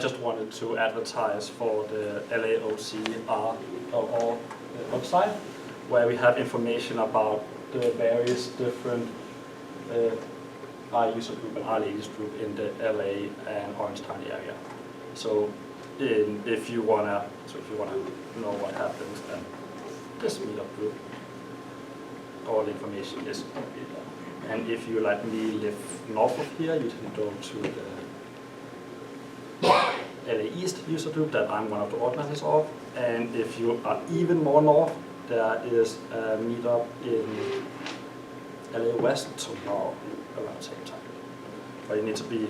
just wanted to advertise for the LAOCR website, where we have information about the various different R user group and R ladies group in the LA and Orange County area. So if you wanna know what happens, then this meetup group, all the information is going to be there. And if you, like me, live north of here, you can go to the LA East user group that I'm one of the organizers of. And if you are even more north, there is a meetup in LA West tomorrow around the same time. But you need to be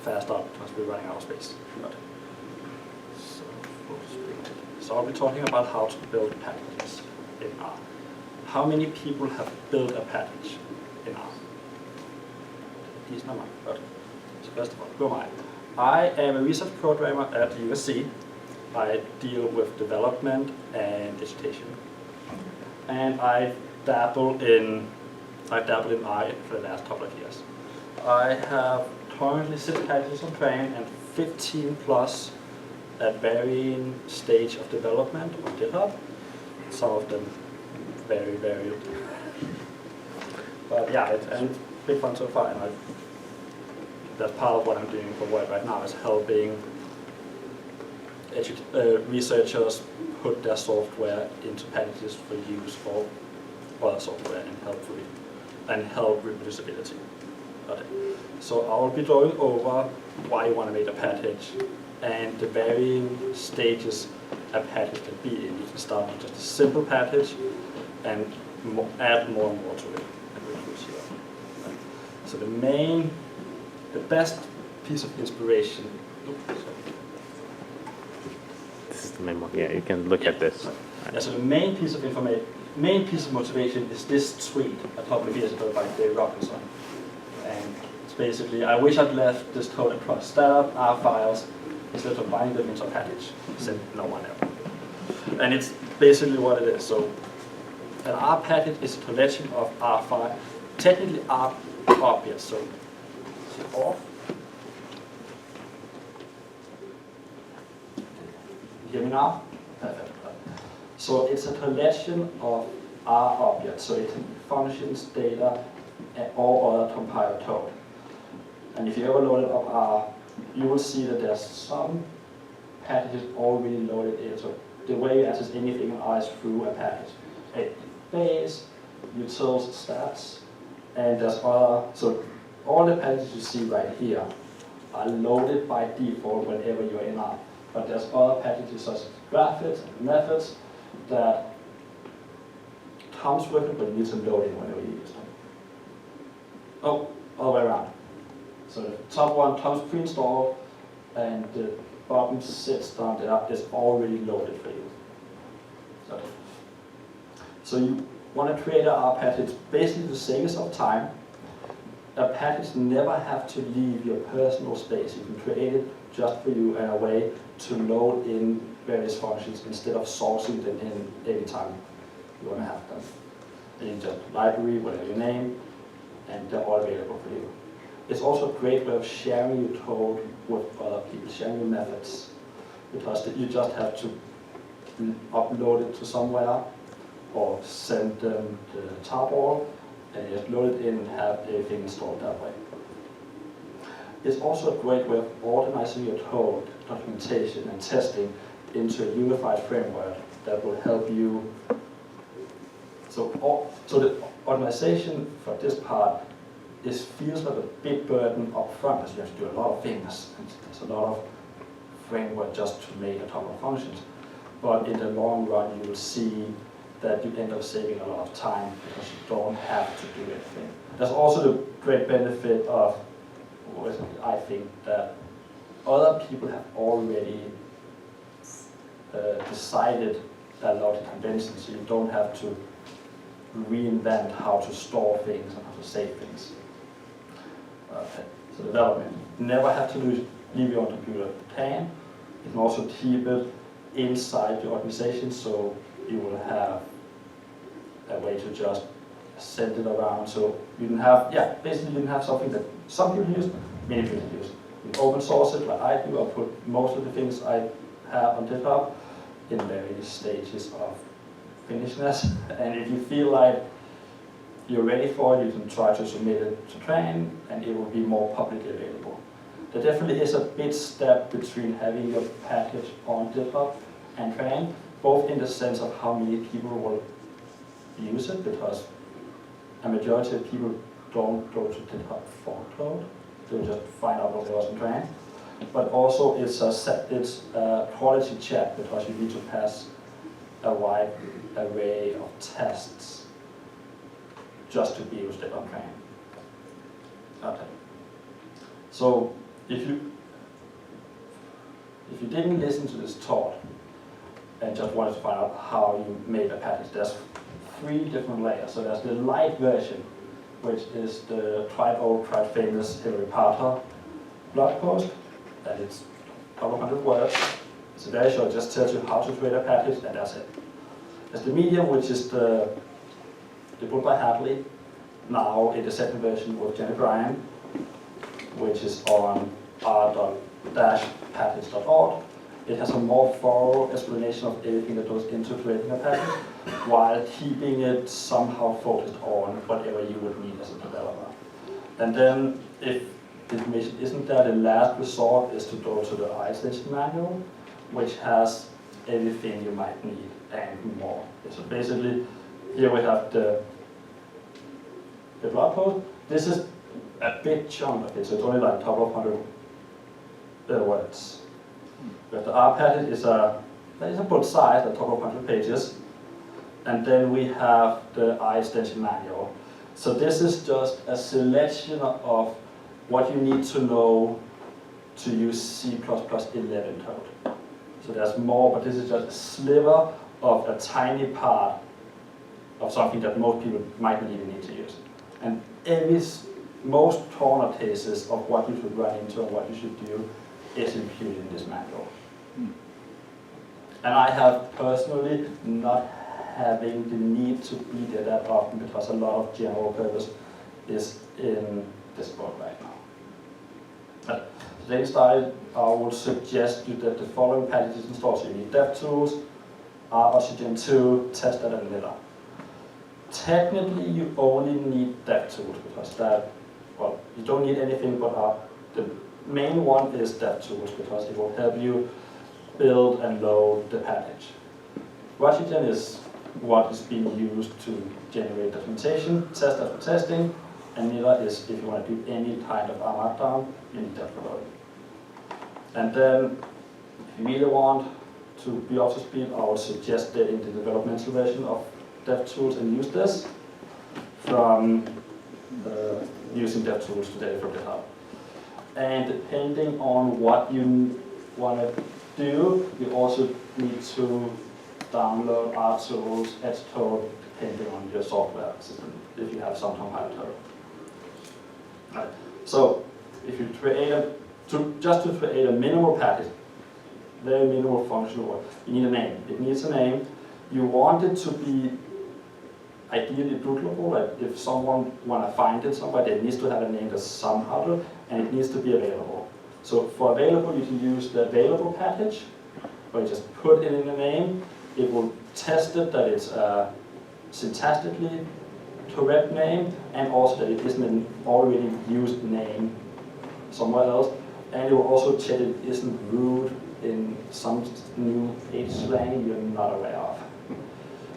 fast up because we're running out of space. So I'll be talking about how to build packages in R. How many people have built a package in R? These are mine. But so first of all, who am I? I am a research programmer at USC. I deal with development and education, and I dabble in R for the last couple of years. I have currently 6 packages on train and 15 plus at varying stage of development on GitHub. Some of them very varied. But yeah, it's big fun so far, and that's part of what I'm doing for work right now, is helping researchers put their software into packages for use for other software and help reproducibility. Okay. So I will be going over why you want to make a package and the varying stages a package can be in. You can start with just a simple package and add more and more to it. So the best piece of inspiration. This is the main one. Yeah, you can look at this. Yeah, so the main piece of motivation is this tweet a couple of years ago by Dave Robinson. And it's basically, I wish I'd left this code across startup R files instead of binding them into a package. Said no one ever. And it's basically what it is. So an R package is a collection of R files, technically R objects. So off. You hear me now? Perfect. So it's a collection of R objects. So it's functions, data, or other compiled code. And if you ever load it up R, you will see that there's some packages already loaded in. So the way you access anything in R is through a package. A base, utils, stats, and there's other. So all the packages you see right here are loaded by default whenever you're in R. But there's other packages such as graphics and methods that comes with it, but you need to load it whenever you use them. Oh, all the way around. So the top one comes pre-installed, and the bottom sits down there is already loaded for you. So you want to create an R package basically to save yourself time. A package never have to leave your personal space. You can create it just for you and a way to load in various functions instead of sourcing them in every time you want to have them. And in just library, whatever your name, and they're all available for you. It's also a great way of sharing your code with other people, sharing your methods, because you just have to upload it to somewhere or send them the tarball, and you just load it in and have everything installed that way. It's also a great way of organizing your code, documentation, and testing into a unified framework that will help you. So the organization for this part feels like a big burden up front, as you have to do a lot of things. And there's a lot of framework just to make a couple of functions. But in the long run, you will see that you end up saving a lot of time because you don't have to do anything. There's also the great benefit of, I think, that other people have already decided a lot of conventions, so you don't have to reinvent how to store things and how to save things. So development, never have to leave your own computer. You can also keep it inside your organization, so you will have a way to just send it around. So you can have, basically you can have something that some people use, many people use, You can open source it like I do. I put most of the things I have on GitHub in various stages of finishness. And if you feel like you're ready for it, you can try to submit it to train, and it will be more publicly available. There definitely is a big step between having your package on GitHub and train, both in the sense of how many people will use it, because a majority of people don't go to GitHub for code. They'll just find out what there was in train. But also it's a quality check, because you need to pass a wide array of tests just to be used on train. Okay. So if you didn't listen to this talk and just wanted to find out how you make a package, there's 3 different layers. So there's the light version, which is the tried old, tried famous Harry Potter blog post, and it's a couple of 100 words. It's very short, it just tells you how to create a package, and that's it. There's the medium, which is the book by Hadley, now in the second version with Jenny Bryan, which is on r.package.org. It has a more thorough explanation of everything that goes into creating a package, while keeping it somehow focused on whatever you would need as a developer. And then, if the information isn't there, the last resort is to go to the IStation Manual, which has everything you might need and more. So basically, here we have the blog post. This is a big chunk of it, so it's only like a couple of 100 words. But the R package is a book size, a couple of 100 pages. And then we have the IStation Manual. So this is just a selection of what you need to know to use C++ 11 code. So there's more, but this is just a sliver of a tiny part of something that most people might not even need to use. And most corner cases of what you should run into and what you should do is included in this manual. And I have personally not having the need to be there that often, because a lot of general purpose is in this book right now. But to get started, I would suggest you that the following packages installed. So you need DevTools, Oxygen 2, Tester, and Miller. Technically, you only need DevTools, because you don't need anything but the main one is DevTools, because it will help you build and load the package. Oxygen is what is being used to generate documentation, Tester for testing, and Miller is if you want to do any kind of markdown, you need that for loading. And then, if you really want to be up to speed, I would suggest getting the developmental version of DevTools and use this from using DevTools today for GitHub. And depending on what you want to do, you also need to download RTools, Xcode, depending on your software system, if you have some compiler. Right. So, if you just to create a minimal package, very minimal functional work, you need a name. It needs a name. You want it to be ideally bootable. Like if someone want to find it somewhere, it needs to have a name that's somehow, and it needs to be available. So for available, you can use the available package, where you just put it in the name. It will test it that it's a syntactically correct name, and also that it isn't an already used name somewhere else. And it will also check it isn't root in some new H slang you're not aware of,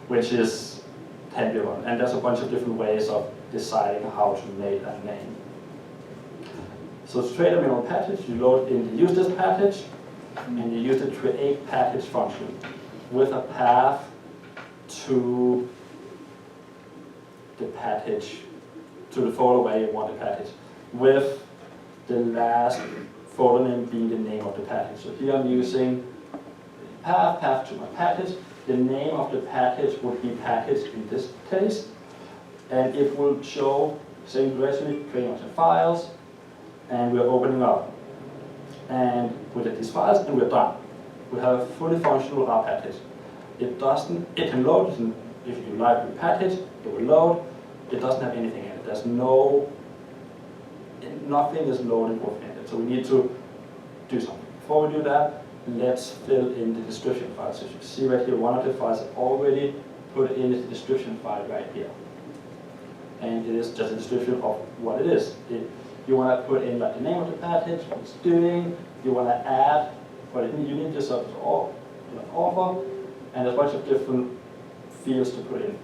which can be one. And there's a bunch of different ways of deciding how to make a name. So to create a minimal package, you load in the use this package, and you use the create package function with a path to the package, to the folder where you want the package, with the last folder name being the name of the package. So here I'm using path to my package. The name of the package would be package in this case, and it will show same directory, pretty much in files, and we're opening up. And we get these files, and we're done. We have a fully functional R package. It can load, if you like the package, it will load. It doesn't have anything in it. There's nothing is loaded within it. So we need to do something. Before we do that, let's fill in the description file. So you see right here, one of the files is already put in the description file right here. And it is just a description of what it is. You want to put in like the name of the package, what it's doing, you want to add what it means, you need this offer, and there's a bunch of different fields to put in.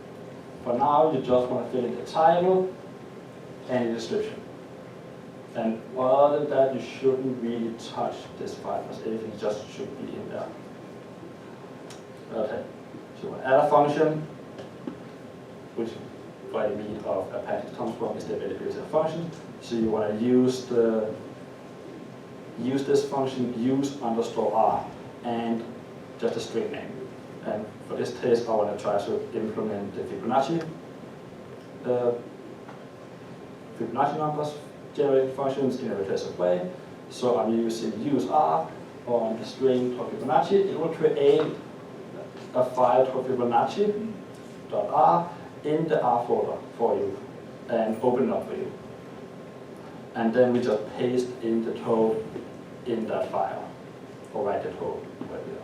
For now, you just want to fill in the title and the description. And other than that, you shouldn't really touch this file, because everything just should be in there. Okay, so you want to add a function, which by the mean of a package comes from is the availability of function. So you want to use this function use_r and just a string name. And for this case, I want to try to implement the Fibonacci numbers generating functions in a recursive way. So I'm using use_r on the string of Fibonacci. It will create a file called Fibonacci.r in the R folder for you and open it up for you. And then we just paste in the code in that file, or write the code right there.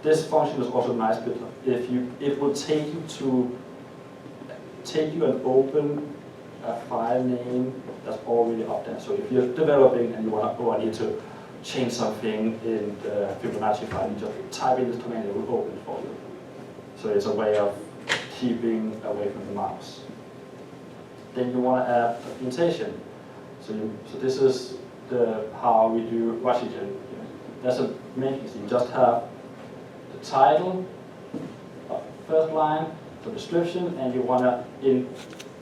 This function is also nice because it will take you and open a file name that's already up there. So if you're developing and you need to change something in the Fibonacci file, you just type in this command and it will open it for you. So it's a way of keeping away from the mouse. Then you want to add documentation. So this is how we do Washington. That's a main thing. So you just have the title, first line, the description, and you want to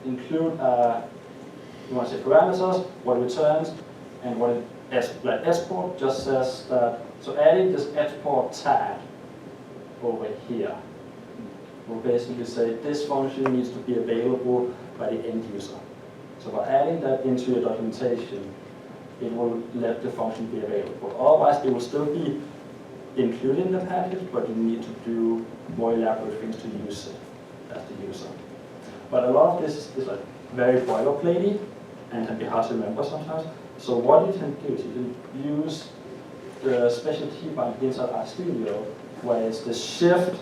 include you want to say parameters, what it returns, and what it like export just says that. So adding this export tag over here will basically say this function needs to be available by the end user. So by adding that into your documentation, it will let the function be available. Otherwise, it will still be included in the package, but you need to do more elaborate things to use it as the user. But a lot of this is like very boilerplatey and can be hard to remember sometimes. So what you can do is you can use the special keybind inside RStudio, where it's the shift,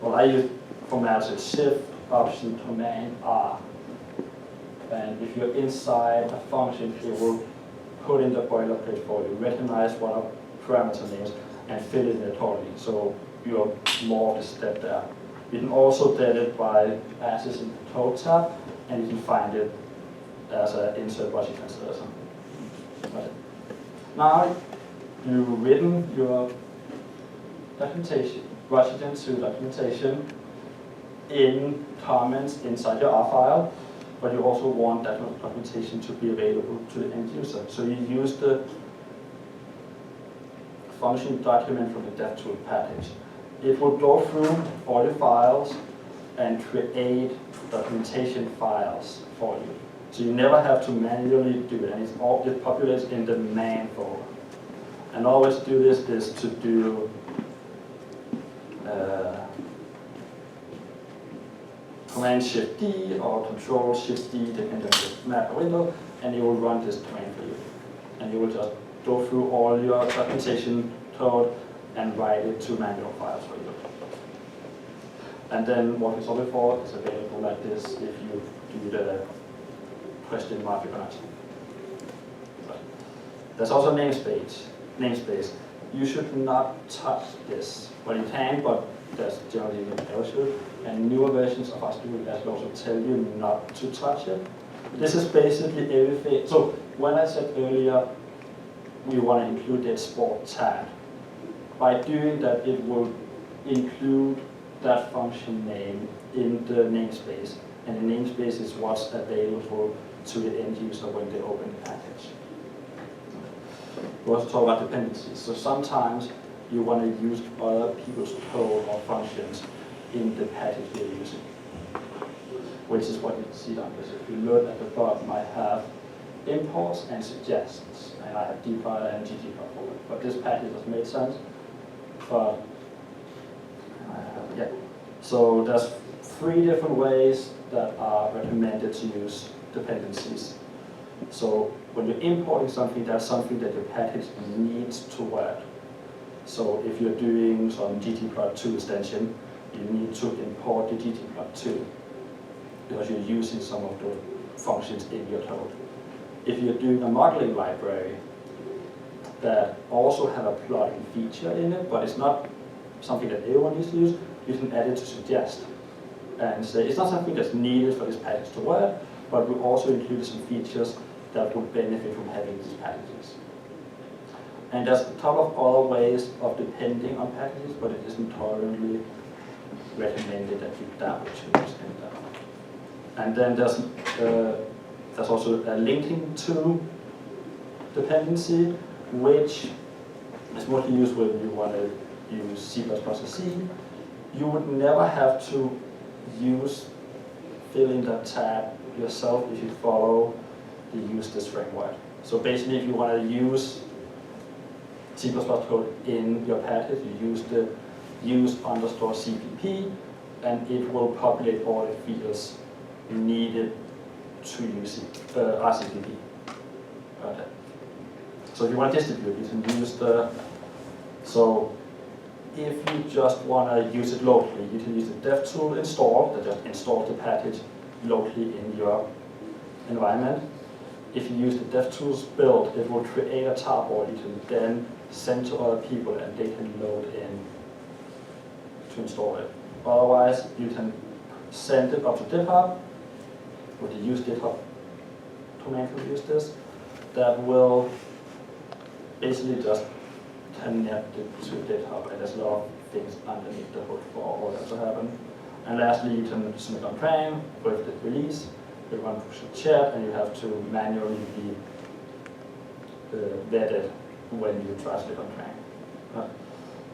well, I use for Mac, it's shift, option, command, R. And if you're inside a function, it will put in the boilerplate for you, recognize what are parameter names, and fill it in accordingly. So you're more of the step there. You can also get it by accessing the code tab, and you can find it as an insert Washington insertion. Okay. Now you've written your documentation, Washington to documentation in comments inside your R file, but you also want that documentation to be available to the end user. So you use the function document from the DevTool package. It will go through all your files and create documentation files for you. So you never have to manually do it, and it populates in the main folder. And always do this is to do Command-Shift-D or Control-Shift-D, depending on the Mac or window, and it will run this command for you. And you will just go through all your documentation code and write it to manual files for you. And then what we saw before is available like this if you do the question mark Fibonacci. There's also namespace. You should not touch this. Well, you can, but there's generally no issue. And newer versions of RStudio will also tell you not to touch it. This is basically everything. So when I said earlier, we want to include the export tag. By doing that, it will include that function name in the namespace. And the namespace is what's available to the end user when they open the package. We also talk about dependencies. So sometimes you want to use other people's code or functions in the package you're using, which is what you can see down here. So if you look at the bottom, I have imports and suggestions, and I have dplyr and ggplot for it. But this package has made sense. But yeah, so there's 3 different ways that are recommended to use dependencies. So when you're importing something, that's something that your package needs to work. So if you're doing some ggplot2 extension, you need to import the ggplot2 because you're using some of the functions in your code. If you're doing a modeling library that also have a plotting feature in it, but it's not something that everyone needs to use, you can add it to suggest and say it's not something that's needed for this package to work, but we also included some features that would benefit from having these packages. And there's a ton of other ways of depending on packages, but it isn't totally recommended that you dabble to use them. And then there's also a linking to dependency, which is mostly used when you want to use C++ or C. You would never have to fill in that tab yourself if you follow the use this framework. So basically, if you want to use C++ code in your package, you use the use_cpp, and it will populate all the fields needed to use RCPP. Okay. So if you want to distribute, you can use so if you just want to use it locally, you can use the devtool install that just installs the package locally in your environment. If you use the DevTools build, it will create a tarball you can then send to other people and they can load in to install it. Otherwise, you can send it up to GitHub with the use GitHub command to use this. That will basically just connect it to GitHub, and there's a lot of things underneath the hood for all that to happen. And lastly, you can submit on prem with the release. Everyone should chat, and you have to manually be vetted when you try to submit on prem.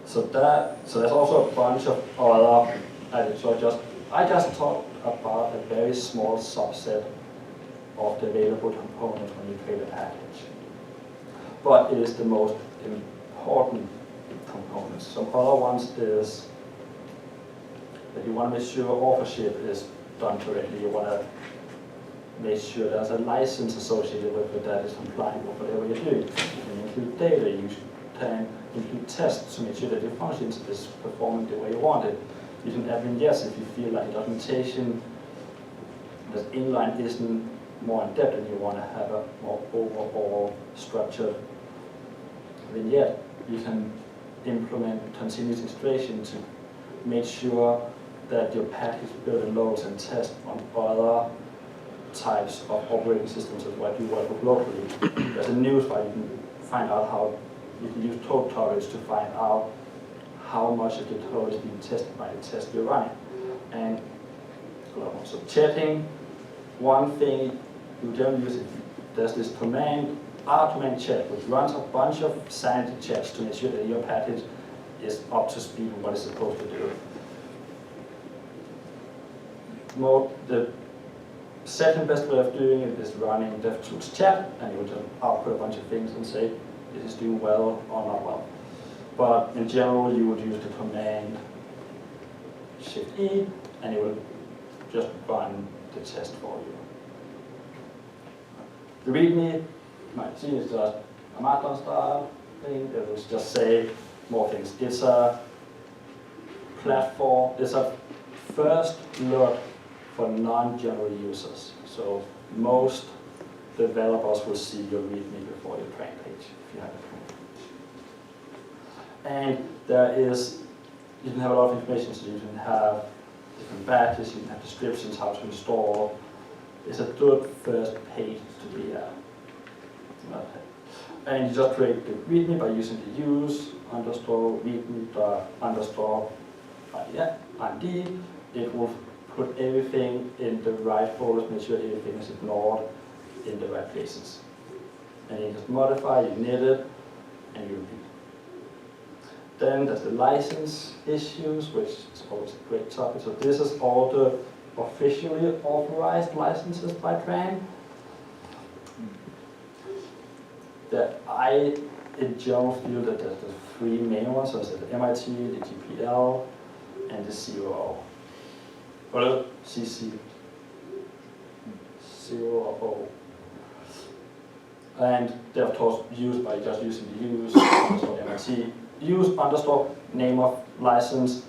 So there's also a bunch of other items. So I just talked about a very small subset of the available components when you create a package. But it is the most important components. Some other ones is that you want to make sure authorship is done correctly. You want to make sure there's a license associated with it that is compliant with whatever you're doing. You can include data, you can include tests to make sure that your function is performing the way you want it. You can add vignettes if you feel like the documentation that's inline isn't more in depth and you want to have a more overall structured vignette. You can implement continuous integration to make sure that your package build and loads and test on other types of operating systems as what you work with locally. There's a news file you can find out how you can use code targets to find out how much of the code is being tested by the test you're running. And so checking, one thing you don't use it, there's this command, command check, which runs a bunch of sanity checks to make sure that your package is up to speed with what it's supposed to do. The second best way of doing it is running DevTools chat, and you will just output a bunch of things and say, this is doing well or not well. But in general, you would use the command Shift-E, and it will just run the test for you. The README, you might see, is just a Markdown style thing. It will just say more things. It's a platform, it's a first look for non-general users. So most developers will see your README before your train page, if you have a train page. And you can have a lot of information, so you can have different badges, you can have descriptions, how to install. It's a good first page to be at. And you just create the README by using the use_readme._IND. It will put everything in the right folders, make sure everything is ignored in the right places. And you just modify, you knit it, and you repeat. Then there's the license issues, which is always a great topic. So this is all the officially authorized licenses by TRAN. That I, in general, feel that there's the three main ones. So there's the MIT, the GPL, and the COO. Or CC. COO. And they're of course used by just using the use underscore MIT, use underscore name of license,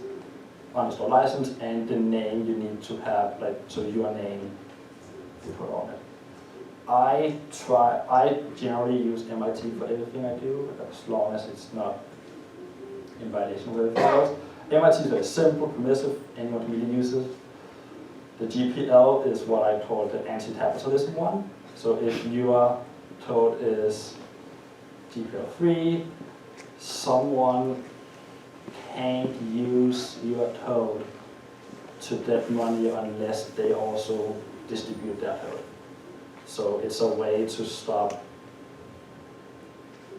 underscore license, and the name you need to have, like, so your name you put on it. I generally use MIT for everything I do, as long as it's not in violation of everything else. MIT is very simple, permissive, anyone can really use it. The GPL is what I call the anti-capitalism one. So if your code is GPL-free, someone can't use your code to get money unless they also distribute their code. So it's a way to stop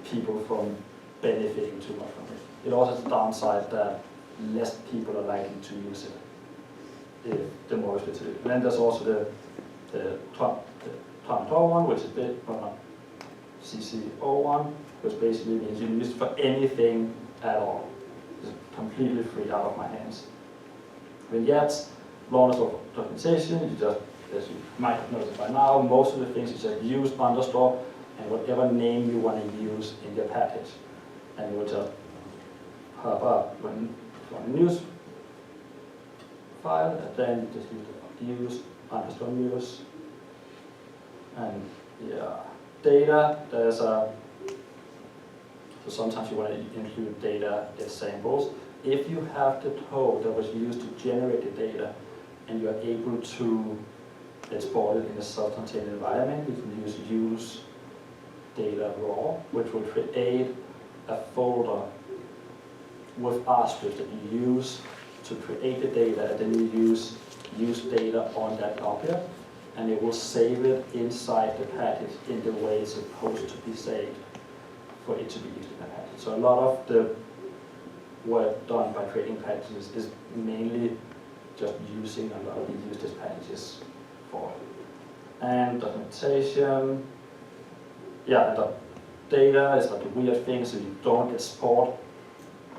people from benefiting too much from it. It also has a downside that less people are likely to use it if the more is to do. And then there's also the Trump one, which is CC01, which basically means you can use it for anything at all. It's completely free out of my hands. Vignettes, lawness of documentation, you just, as you might have noticed by now, most of the things you just use underscore and whatever name you want to use in your package. And you will just hop up when you want a news file, and then you just use the use underscore news. And yeah, data, there's a, so sometimes you want to include data as samples. If you have the code that was used to generate the data and you are able to export it in a self-contained environment, you can use data raw, which will create a folder with RScript that you use to create the data, and then you use data on that object, and it will save it inside the package in the way it's supposed to be saved for it to be used in the package. So a lot of the work done by creating packages is mainly just using a lot of the used packages for it. And documentation, yeah, and the data is like a weird thing, so you don't export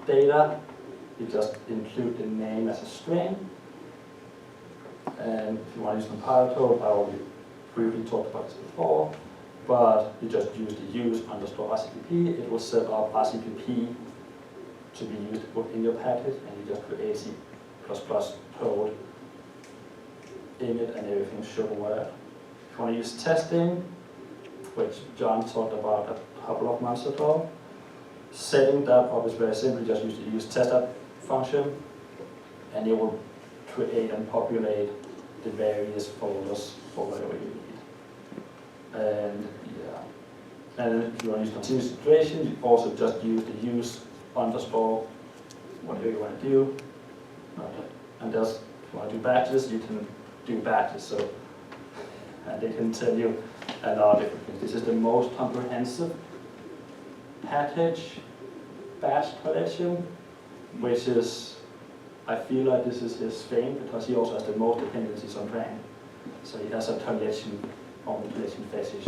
data, you just include the name as a string. And if you want to use compile code, I already briefly talked about this before, but you just use the use underscore RCPP, it will set up RCPP to be used in your package, and you just create C++ code in it, and everything should work. If you want to use testing, which John talked about a couple of months ago, setting that up is very simple. Just use the use tester function, and it will create and populate the various folders for whatever you need. And yeah, and if you want to use continuous iteration, you also just use the use underscore whatever you want to do. And there's, if you want to do batches, you can do batches. So, and they can tell you a lot of different things. This is the most comprehensive package batch collection, which is, I feel like this is his thing because he also has the most dependencies on brand. So he has a collection on the collection fetish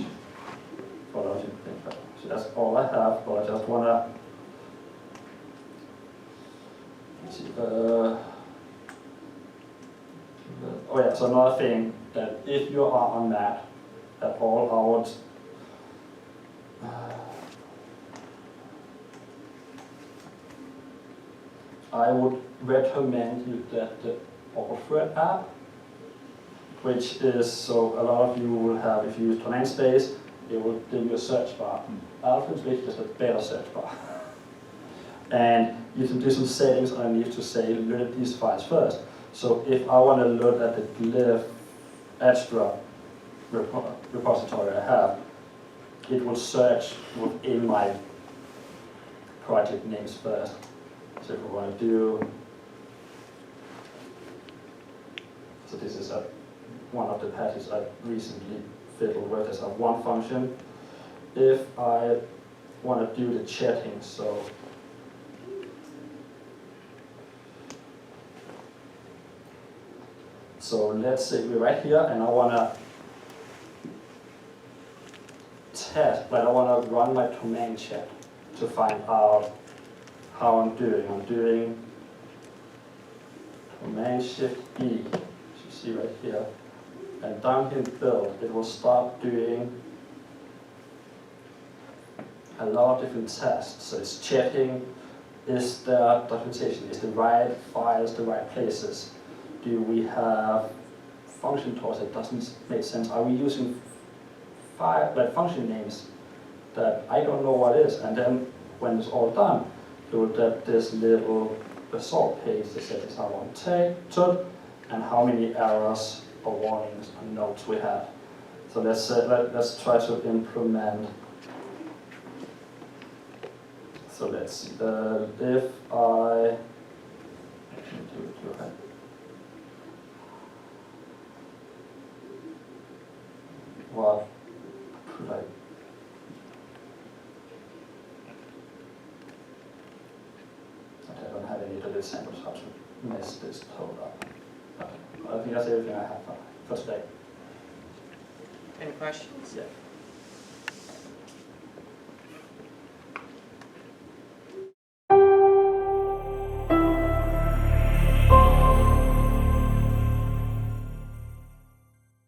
for a lot of different things. So that's all I have, but I just want to oh yeah, so another thing, that if you are on that at all, I would recommend you that the Alfred app, which is, so a lot of you will have, if you use Namespace, it will give you a search bar. Alfred's basically just a better search bar. And you can do some settings underneath to say, look at these files first. So if I want to look at the glyph extra repository I have, it will search within my project names first. So if I want to do, so this is one of the patches I recently fiddled with. There's a one function. If I want to do the chatting, so let's say we're right here, and I want to test, but I want to run my command chat to find out how I'm doing. I'm doing Command Shift E, as you see right here, and down here in build, it will start doing a lot of different tests. So it's checking, is the documentation, is the right files the right places? Do we have function calls that doesn't make sense? Are we using function names that I don't know what is? And then when it's all done, you'll get this little result page that says how long it took and how many errors or warnings or notes we had. So let's try to implement. So let's if I actually do it. What could I? I don't have any little samples how to mess this code up. But I think that's everything I have for today. Any questions? Yeah.